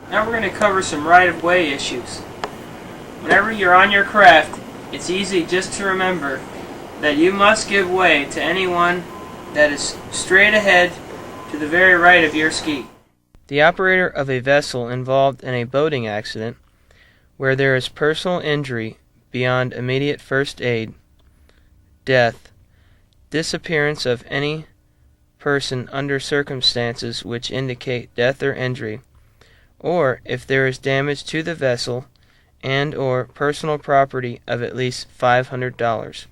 Now we're going to cover some right-of-way issues. Whenever you're on your craft, it's easy just to remember that you must give way to anyone that is straight ahead to the very right of your ski. The operator of a vessel involved in a boating accident where there is personal injury beyond immediate first aid, death, disappearance of any person under circumstances which indicate death or injury, or if there is damage to the vessel and or personal property of at least $500,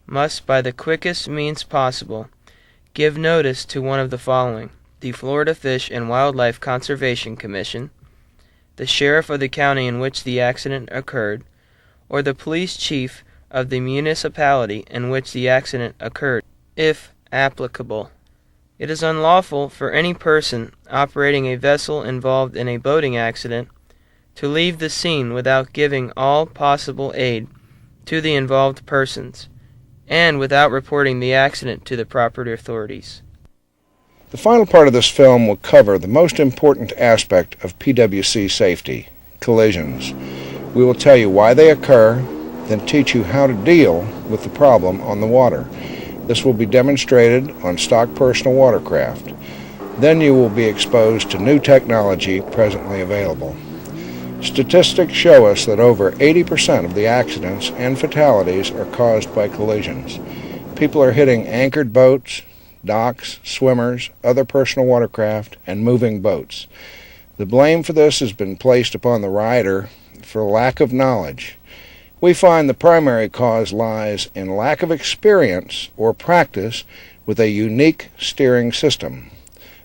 must by the quickest means possible give notice to one of the following: the Florida Fish and Wildlife Conservation Commission, the sheriff of the county in which the accident occurred, or the police chief of the municipality in which the accident occurred, if applicable. It is unlawful for any person operating a vessel involved in a boating accident to leave the scene without giving all possible aid to the involved persons, and without reporting the accident to the proper authorities. The final part of this film will cover the most important aspect of PWC safety: collisions. We will tell you why they occur, then teach you how to deal with the problem on the water. This will be demonstrated on stock personal watercraft. Then you will be exposed to new technology presently available. Statistics show us that over 80% of the accidents and fatalities are caused by collisions. People are hitting anchored boats, docks, swimmers, other personal watercraft, and moving boats. The blame for this has been placed upon the rider for lack of knowledge. We find the primary cause lies in lack of experience or practice with a unique steering system,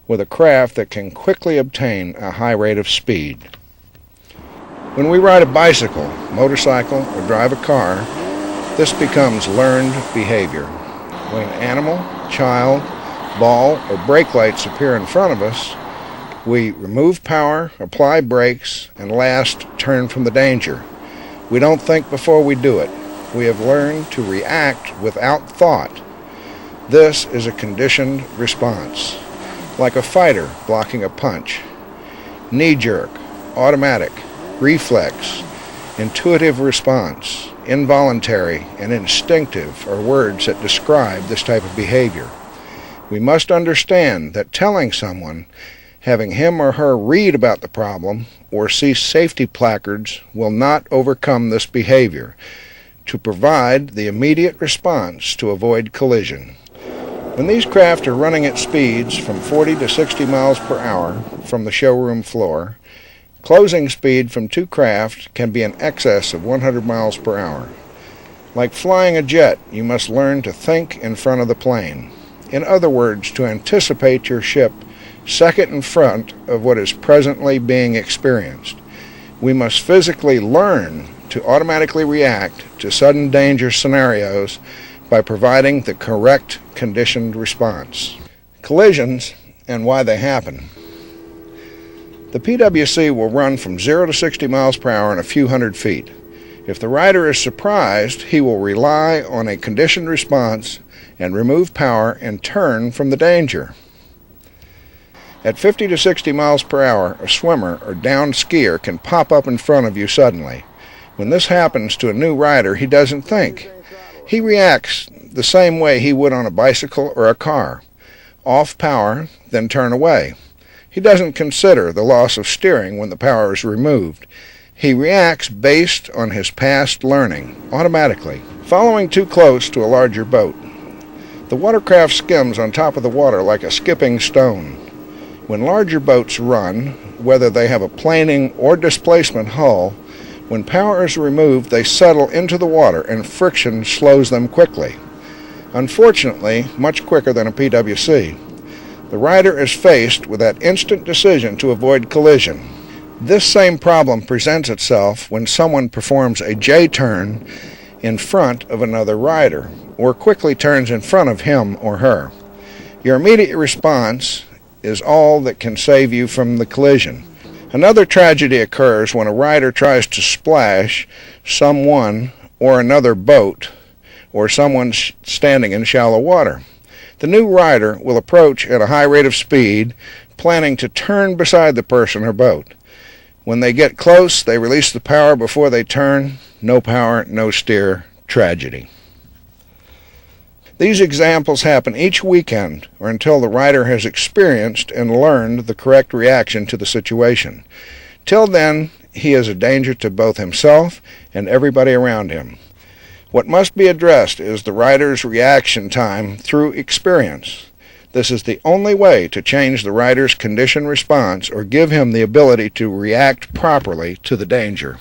with a craft that can quickly obtain a high rate of speed. When we ride a bicycle, motorcycle, or drive a car, this becomes learned behavior. When an animal, child, ball, or brake lights appear in front of us, we remove power, apply brakes, and last turn from the danger. We don't think before we do it. We have learned to react without thought. This is a conditioned response, like a fighter blocking a punch. Knee-jerk, automatic, reflex, intuitive response, involuntary, and instinctive are words that describe this type of behavior. We must understand that telling someone, having him or her read about the problem or see safety placards will not overcome this behavior to provide the immediate response to avoid collision. When these craft are running at speeds from 40 to 60 miles per hour from the showroom floor, closing speed from two craft can be in excess of 100 miles per hour. Like flying a jet, you must learn to think in front of the plane. In other words, to anticipate your ship second in front of what is presently being experienced. We must physically learn to automatically react to sudden danger scenarios by providing the correct conditioned response. Collisions and why they happen. The PWC will run from 0 to 60 miles per hour in a few hundred feet. If the rider is surprised, he will rely on a conditioned response and remove power and turn from the danger. At 50 to 60 miles per hour, a swimmer or downed skier can pop up in front of you suddenly. When this happens to a new rider, he doesn't think. He reacts the same way he would on a bicycle or a car. Off power, then turn away. He doesn't consider the loss of steering when the power is removed. He reacts based on his past learning, automatically. Following too close to a larger boat. The watercraft skims on top of the water like a skipping stone. When larger boats run, whether they have a planing or displacement hull, when power is removed, they settle into the water and friction slows them quickly. Unfortunately, much quicker than a PWC. The rider is faced with that instant decision to avoid collision. This same problem presents itself when someone performs a J-turn in front of another rider, or quickly turns in front of him or her. Your immediate response is all that can save you from the collision. Another tragedy occurs when a rider tries to splash someone or another boat or someone standing in shallow water. The new rider will approach at a high rate of speed, planning to turn beside the person or boat. When they get close, they release the power before they turn. No power, no steer. Tragedy. These examples happen each weekend or until the rider has experienced and learned the correct reaction to the situation. Till then, he is a danger to both himself and everybody around him. What must be addressed is the rider's reaction time through experience. This is the only way to change the rider's condition response or give him the ability to react properly to the danger.